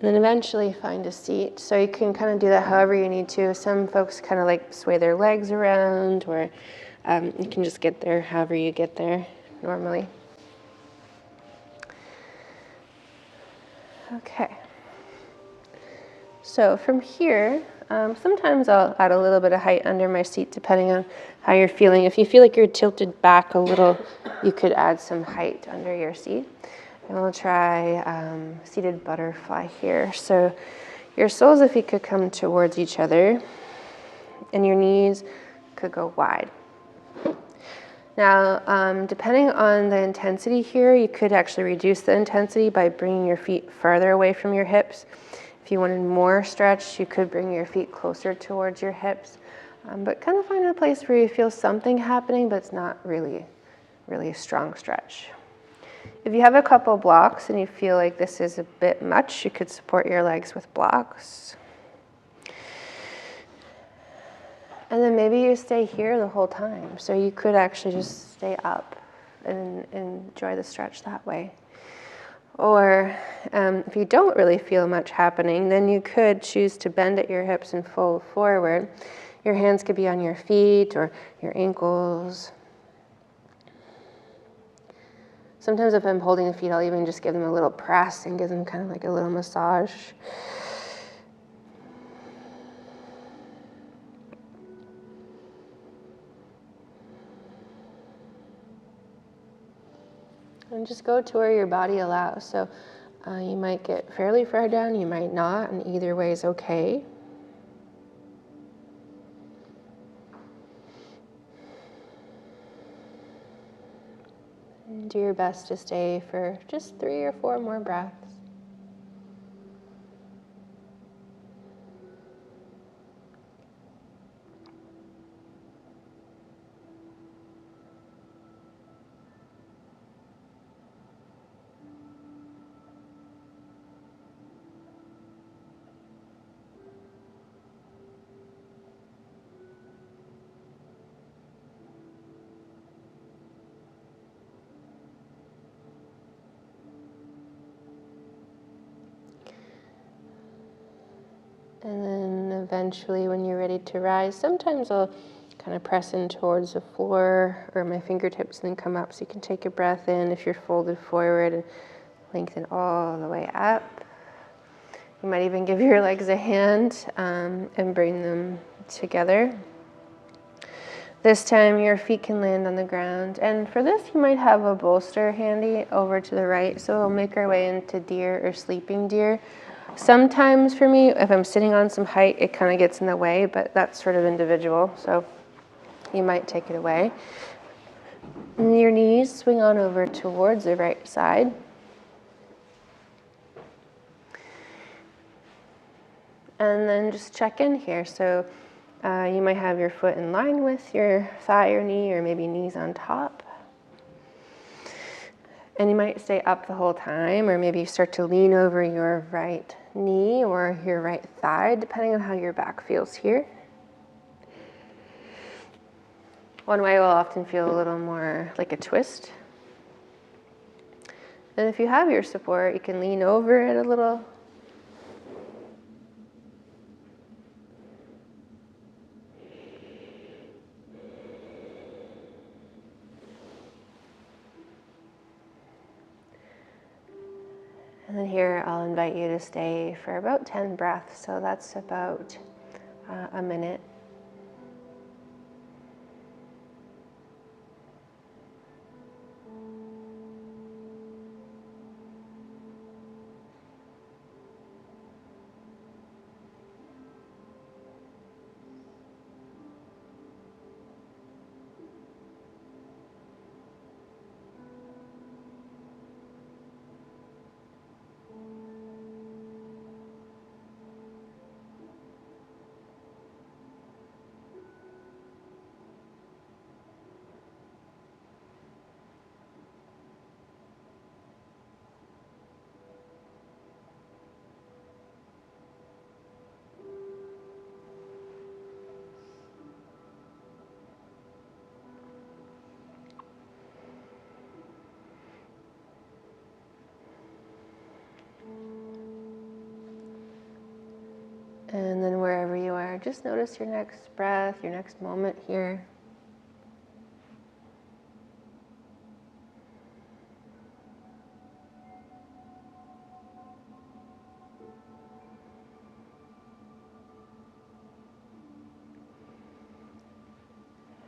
And then eventually find a seat. So you can kind of do that however you need to. Some folks kind of like sway their legs around, or you can just get there however you get there normally. Okay. So from here, sometimes I'll add a little bit of height under my seat depending on how you're feeling. If you feel like you're tilted back a little, you could add some height under your seat. And we'll try seated butterfly here. So your soles of feet could come towards each other and your knees could go wide. Now, depending on the intensity here, you could actually reduce the intensity by bringing your feet farther away from your hips. If you wanted more stretch, you could bring your feet closer towards your hips, but kind of find a place where you feel something happening, but it's not really a strong stretch. If you have a couple blocks and you feel like this is a bit much, you could support your legs with blocks. And then maybe you stay here the whole time. So you could actually just stay up and enjoy the stretch that way. Or if you don't really feel much happening, then you could choose to bend at your hips and fold forward. Your hands could be on your feet or your ankles. Sometimes if I'm holding the feet, I'll even just give them a little press and give them kind of like a little massage. And just go to where your body allows. So you might get fairly far down, you might not, and either way is okay. And do your best to stay for just 3 or 4 more breaths. And then eventually when you're ready to rise, sometimes I'll kind of press in towards the floor or my fingertips and then come up so you can take a breath in if you're folded forward and lengthen all the way up. You might even give your legs a hand and bring them together. This time your feet can land on the ground. And for this, you might have a bolster handy over to the right. So we'll make our way into deer or sleeping deer. Sometimes for me, if I'm sitting on some height, it kind of gets in the way, but that's sort of individual. So you might take it away. And your knees swing on over towards the right side. And then just check in here. So you might have your foot in line with your thigh or knee, or maybe knees on top. And you might stay up the whole time, or maybe you start to lean over your right knee or your right thigh, depending on how your back feels here. One way will often feel a little more like a twist. And if you have your support, you can lean over it a little. And then here, I'll invite you to stay for about 10 breaths. So that's about a minute. And then wherever you are, just notice your next breath, your next moment here.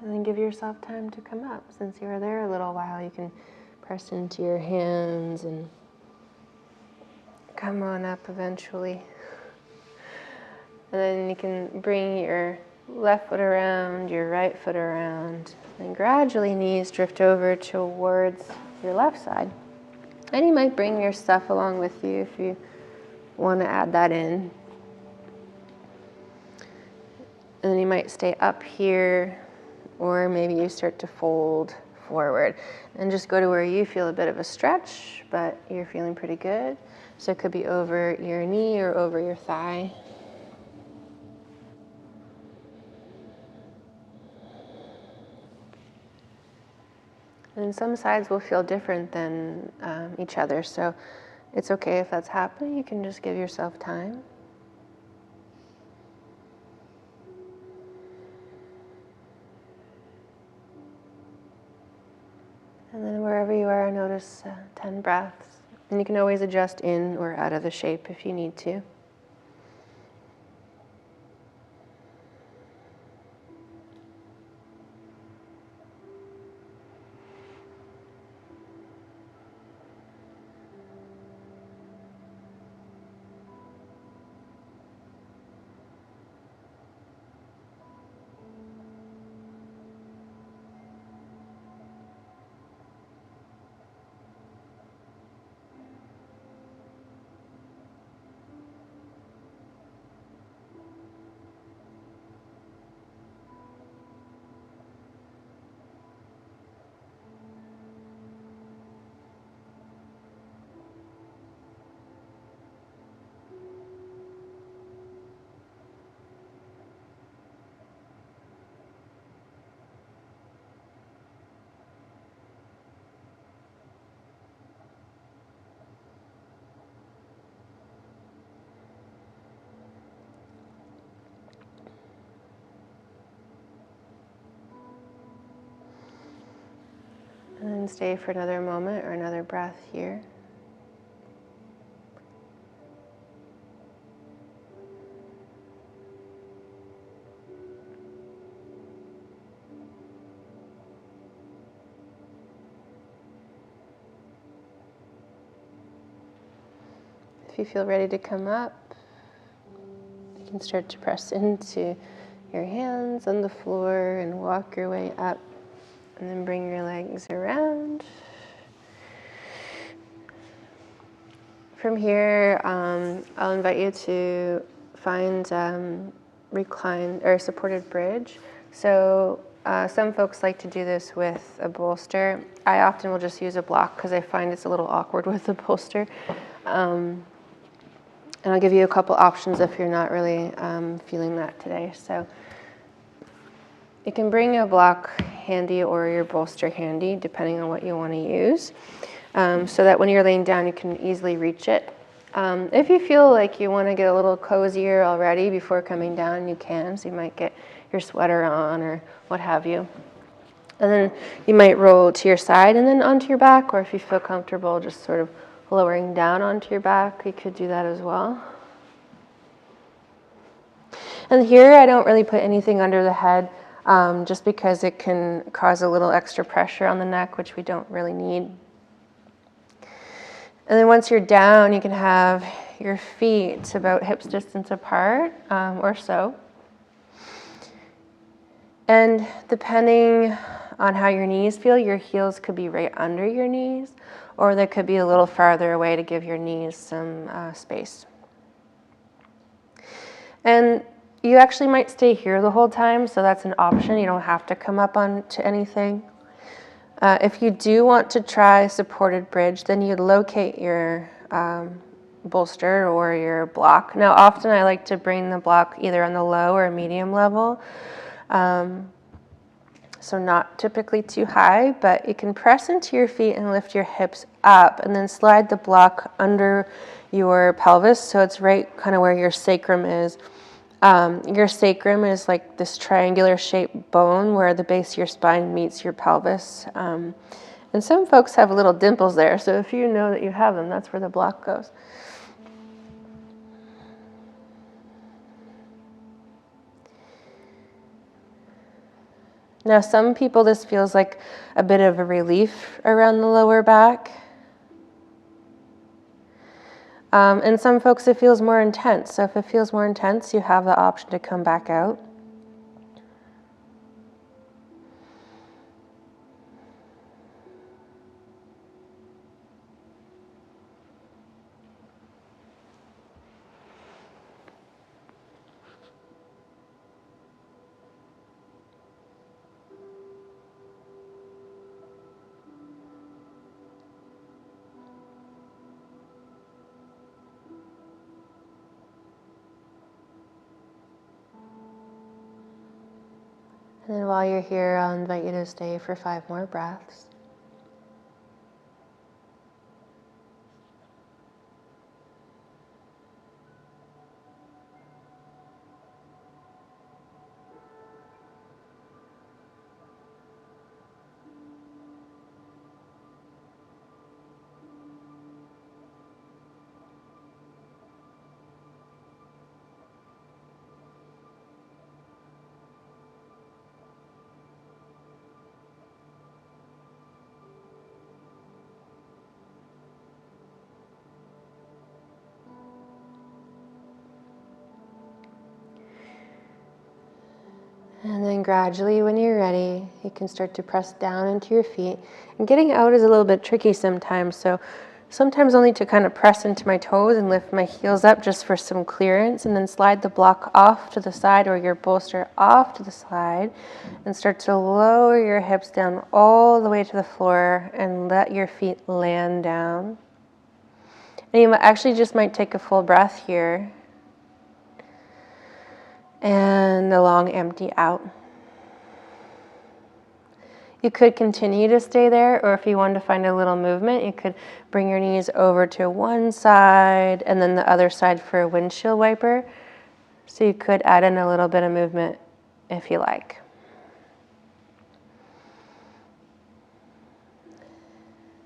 And then give yourself time to come up. Since you were there a little while, you can press into your hands and come on up eventually. And then you can bring your left foot around, your right foot around, and gradually knees drift over towards your left side. And you might bring your stuff along with you if you want to add that in. And then you might stay up here, or maybe you start to fold forward and just go to where you feel a bit of a stretch, but you're feeling pretty good. So it could be over your knee or over your thigh. And some sides will feel different than each other, so it's okay if that's happening. You can just give yourself time. And then wherever you are, notice 10 breaths. And you can always adjust in or out of the shape if you need to. And then stay for another moment or another breath here. If you feel ready to come up, you can start to press into your hands on the floor and walk your way up. And then bring your legs around. From here, I'll invite you to find reclined or supported bridge. So some folks like to do this with a bolster. I often will just use a block because I find it's a little awkward with a bolster. And I'll give you a couple options if you're not really feeling that today. So you can bring a block handy or your bolster handy, depending on what you want to use. so that when you're laying down, you can easily reach it. If you feel like you want to get a little cozier already before coming down, you can. So you might get your sweater on or what have you. And then you might roll to your side and then onto your back, or if you feel comfortable just sort of lowering down onto your back, you could do that as well. And here I don't really put anything under the head, just because it can cause a little extra pressure on the neck, which we don't really need. And then once you're down, you can have your feet about hips distance apart, or so. And depending on how your knees feel, your heels could be right under your knees, or they could be a little farther away to give your knees some space. And you actually might stay here the whole time, so that's an option. You don't have to come up onto anything. If you do want to try supported bridge, then you'd locate your bolster or your block. Now, often I like to bring the block either on the low or medium level. So not typically too high, but you can press into your feet and lift your hips up and then slide the block under your pelvis so it's right kind of where your sacrum is. Your sacrum is like this triangular shaped bone where the base of your spine meets your pelvis. And some folks have little dimples there, so if you know that you have them, that's where the block goes. Now, some people, this feels like a bit of a relief around the lower back. And some folks, it feels more intense. So if it feels more intense, you have the option to come back out. And then while you're here, I'll invite you to stay for 5 more breaths. And then gradually, when you're ready, you can start to press down into your feet. And getting out is a little bit tricky sometimes, so sometimes I'll need to kind of press into my toes and lift my heels up just for some clearance, and then slide the block off to the side or your bolster off to the side, and start to lower your hips down all the way to the floor and let your feet land down. And you actually just might take a full breath here. And a long empty out. You could continue to stay there, or if you wanted to find a little movement, you could bring your knees over to one side and then the other side for a windshield wiper. So you could add in a little bit of movement if you like.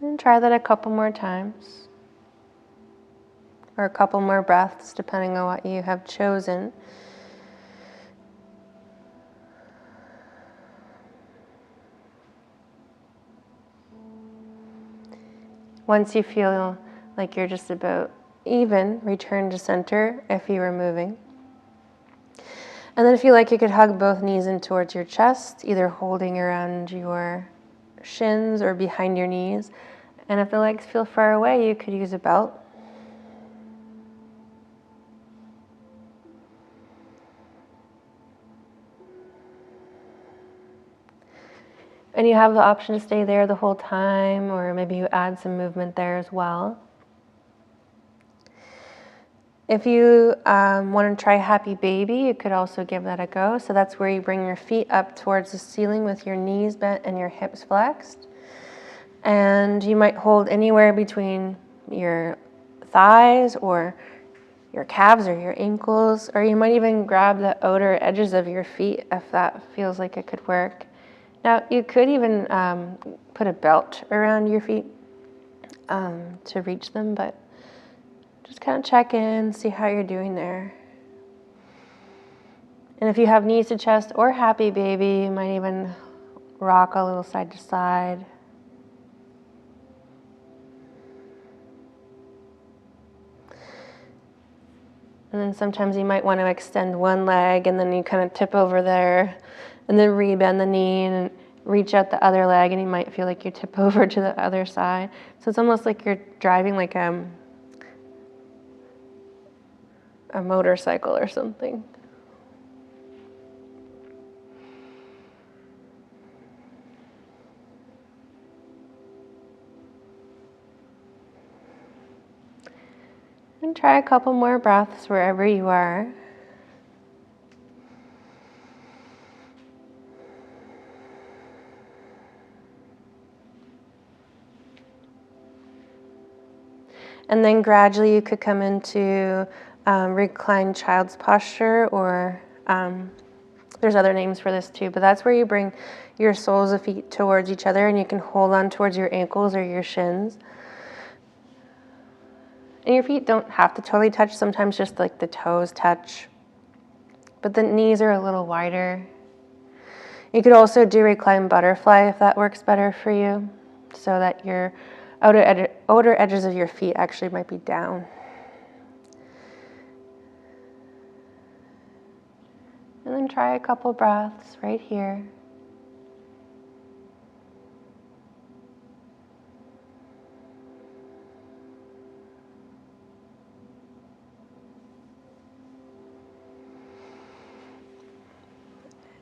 And try that a couple more times, or a couple more breaths, depending on what you have chosen. Once you feel like you're just about even, return to center if you were moving. And then if you like, you could hug both knees in towards your chest, either holding around your shins or behind your knees. And if the legs feel far away, you could use a belt. And you have the option to stay there the whole time, or maybe you add some movement there as well. If you want to try Happy Baby, you could also give that a go. So that's where you bring your feet up towards the ceiling with your knees bent and your hips flexed. And you might hold anywhere between your thighs or your calves or your ankles, or you might even grab the outer edges of your feet if that feels like it could work. Now, you could even put a belt around your feet to reach them, but just kind of check in, see how you're doing there. And if you have knees to chest or happy baby, you might even rock a little side to side. And then sometimes you might want to extend one leg and then you kind of tip over there and then rebend the knee and reach out the other leg, and you might feel like you tip over to the other side. So it's almost like you're driving like a motorcycle or something. And try a couple more breaths wherever you are. And then gradually you could come into reclined child's posture, or there's other names for this too, but that's where you bring your soles of feet towards each other and you can hold on towards your ankles or your shins. And your feet don't have to totally touch, sometimes just like the toes touch, but the knees are a little wider. You could also do reclined butterfly if that works better for you, so that your outer edges of your feet actually might be down. And then try a couple breaths right here.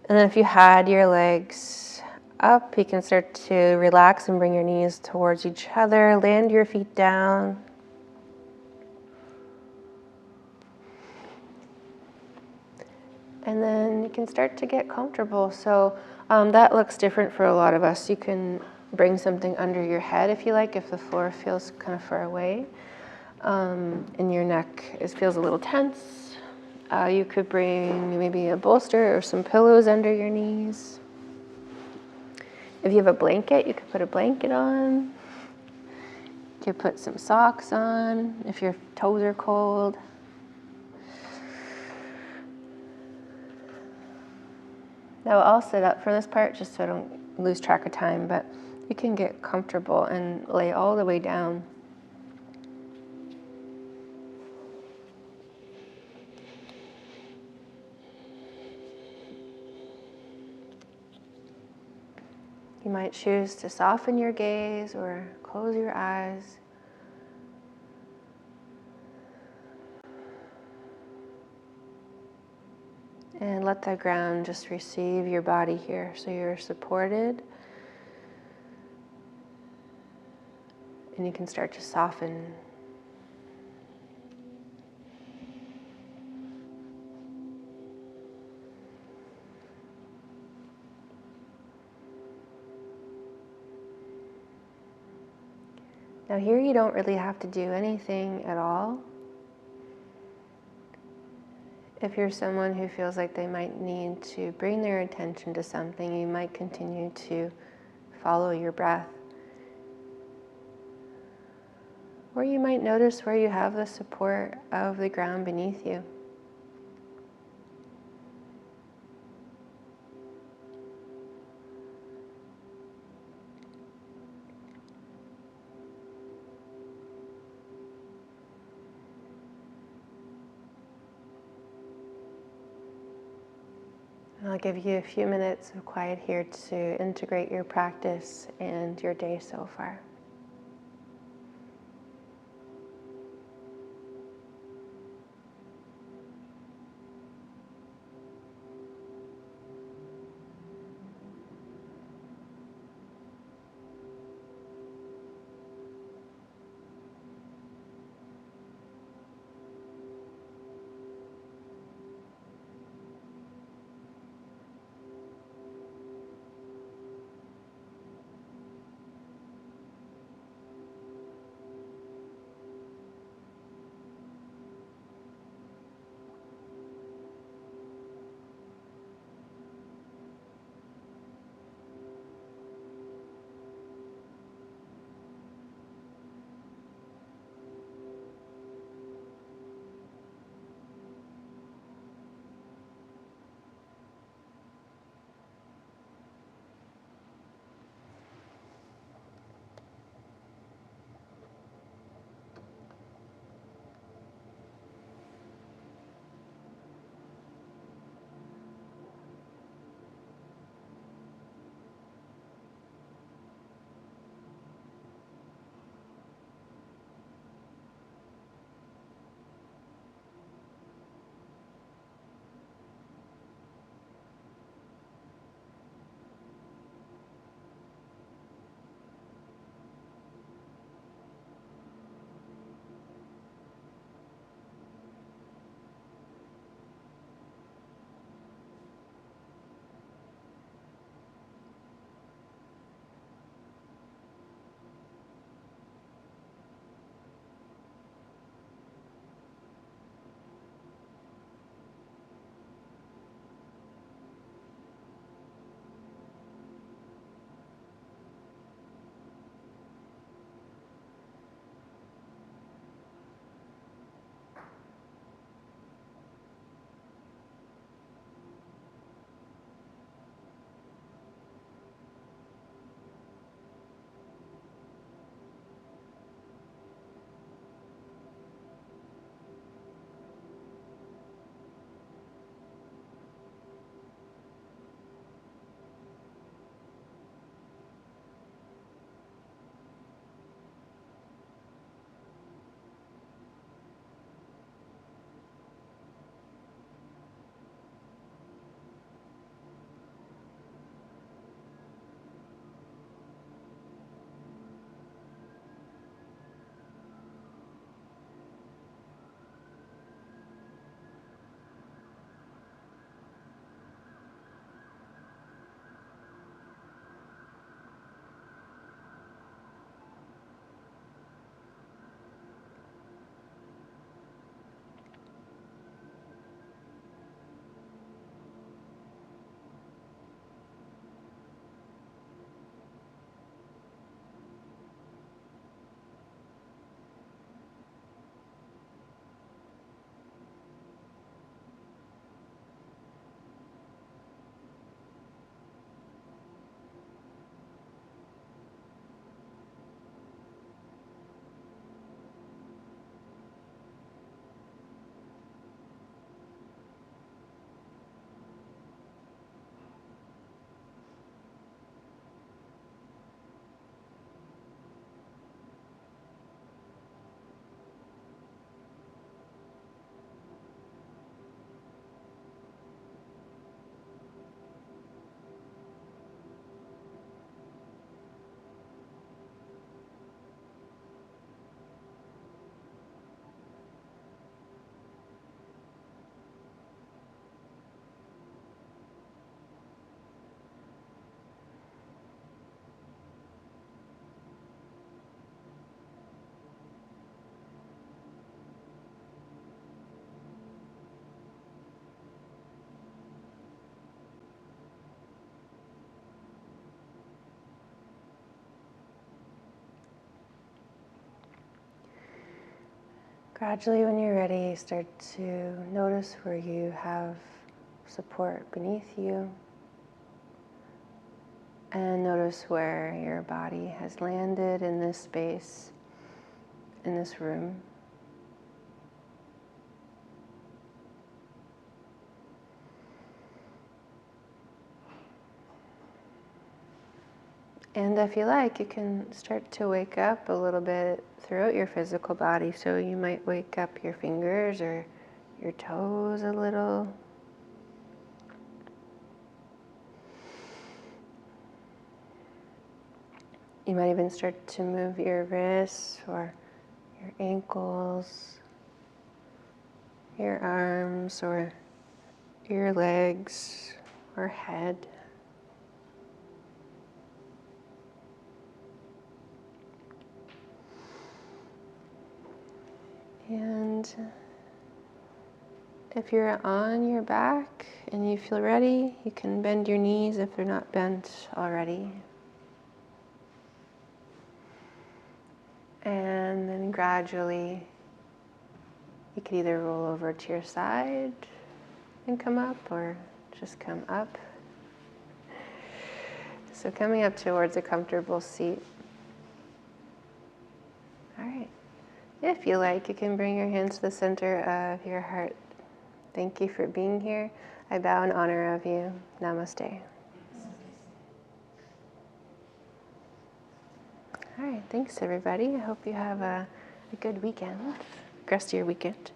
And then if you had your legs up, you can start to relax and bring your knees towards each other. Land your feet down. And then you can start to get comfortable. So that looks different for a lot of us. You can bring something under your head if you like, if the floor feels kind of far away. And your neck feels a little tense. You could bring maybe a bolster or some pillows under your knees. If you have a blanket, you could put a blanket on. You could put some socks on if your toes are cold. Now I'll sit up for this part just so I don't lose track of time, but you can get comfortable and lay all the way down. You might choose to soften your gaze or close your eyes. And let the ground just receive your body here, so you're supported. And you can start to soften. Now here you don't really have to do anything at all. If you're someone who feels like they might need to bring their attention to something, you might continue to follow your breath. Or you might notice where you have the support of the ground beneath you. I'll give you a few minutes of quiet here to integrate your practice and your day so far. Gradually, when you're ready, start to notice where you have support beneath you, and notice where your body has landed in this space, in this room. And if you like, you can start to wake up a little bit throughout your physical body. So you might wake up your fingers or your toes a little. You might even start to move your wrists or your ankles, your arms or your legs or head. And if you're on your back and you feel ready, you can bend your knees if they're not bent already. And then gradually, you can either roll over to your side and come up, or just come up. So coming up towards a comfortable seat. All right. If you like, you can bring your hands to the center of your heart. Thank you for being here. I bow in honor of you. Namaste. All right, thanks everybody. I hope you have a good weekend, rest of your weekend.